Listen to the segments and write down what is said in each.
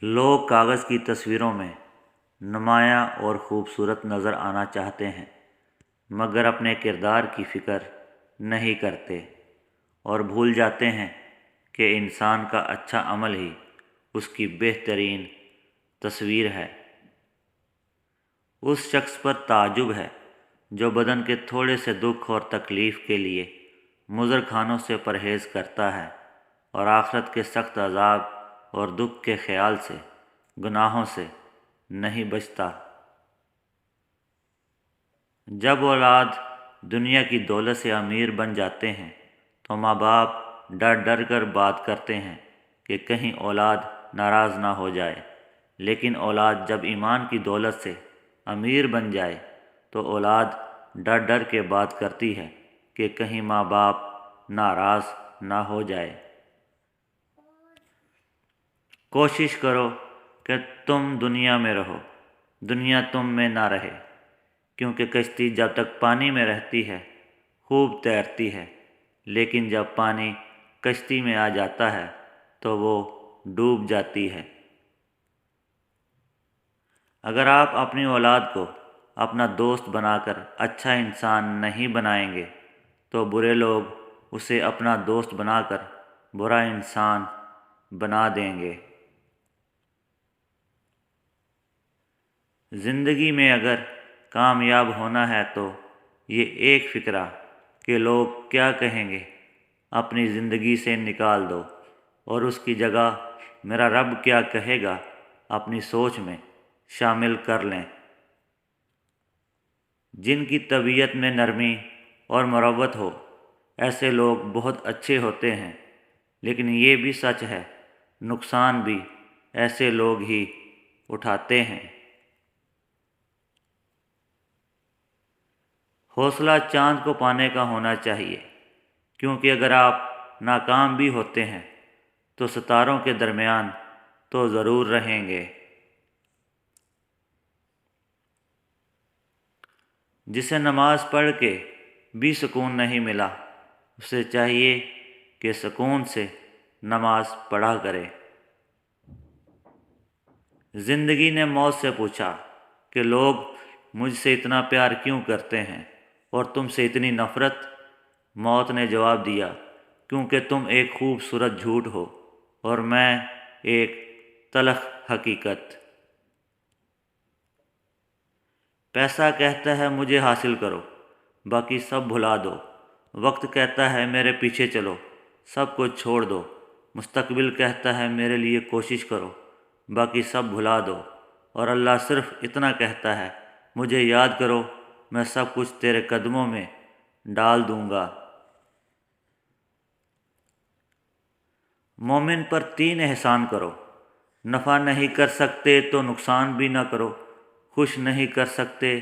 لوگ کاغذ کی تصویروں میں نمایاں اور خوبصورت نظر آنا چاہتے ہیں مگر اپنے کردار کی فکر نہیں کرتے اور بھول جاتے ہیں کہ انسان کا اچھا عمل ہی اس کی بہترین تصویر ہے۔ اس شخص پر تعجب ہے جو بدن کے تھوڑے سے دکھ اور تکلیف کے لیے مضر کھانوں سے پرہیز کرتا ہے اور آخرت کے سخت عذاب اور دکھ کے خیال سے گناہوں سے نہیں بچتا۔ جب اولاد دنیا کی دولت سے امیر بن جاتے ہیں تو ماں باپ ڈر ڈر کر بات کرتے ہیں کہ کہیں اولاد ناراض نہ ہو جائے، لیکن اولاد جب ایمان کی دولت سے امیر بن جائے تو اولاد ڈر ڈر کے بات کرتی ہے کہ کہیں ماں باپ ناراض نہ ہو جائے۔ کوشش کرو کہ تم دنیا میں رہو، دنیا تم میں نہ رہے، کیونکہ کشتی جب تک پانی میں رہتی ہے خوب تیرتی ہے، لیکن جب پانی کشتی میں آ جاتا ہے تو وہ ڈوب جاتی ہے۔ اگر آپ اپنی اولاد کو اپنا دوست بنا کر اچھا انسان نہیں بنائیں گے تو برے لوگ اسے اپنا دوست بنا کر برا انسان بنا دیں گے۔ زندگی میں اگر کامیاب ہونا ہے تو یہ ایک فقرہ کہ لوگ کیا کہیں گے اپنی زندگی سے نکال دو اور اس کی جگہ میرا رب کیا کہے گا اپنی سوچ میں شامل کر لیں۔ جن کی طبیعت میں نرمی اور مروت ہو ایسے لوگ بہت اچھے ہوتے ہیں، لیکن یہ بھی سچ ہے نقصان بھی ایسے لوگ ہی اٹھاتے ہیں۔ حوصلہ چاند کو پانے کا ہونا چاہیے، کیونکہ اگر آپ ناکام بھی ہوتے ہیں تو ستاروں کے درمیان تو ضرور رہیں گے۔ جسے نماز پڑھ کے بھی سکون نہیں ملا اسے چاہیے کہ سکون سے نماز پڑھا کرے۔ زندگی نے موت سے پوچھا کہ لوگ مجھ سے اتنا پیار کیوں کرتے ہیں اور تم سے اتنی نفرت؟ موت نے جواب دیا، کیونکہ تم ایک خوبصورت جھوٹ ہو اور میں ایک تلخ حقیقت۔ پیسہ کہتا ہے مجھے حاصل کرو، باقی سب بھلا دو۔ وقت کہتا ہے میرے پیچھے چلو، سب کچھ چھوڑ دو۔ مستقبل کہتا ہے میرے لیے کوشش کرو، باقی سب بھلا دو۔ اور اللہ صرف اتنا کہتا ہے مجھے یاد کرو، میں سب کچھ تیرے قدموں میں ڈال دوں گا۔ مومن پر 3 احسان کرو، نفع نہیں کر سکتے تو نقصان بھی نہ کرو، خوش نہیں کر سکتے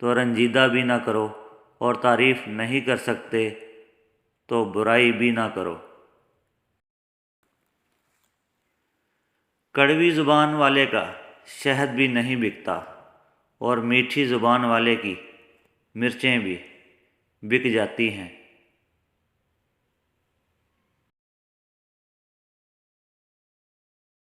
تو رنجیدہ بھی نہ کرو، اور تعریف نہیں کر سکتے تو برائی بھی نہ کرو۔ کڑوی زبان والے کا شہد بھی نہیں بکتا اور میٹھی زبان والے کی مرچیں بھی بک جاتی ہیں۔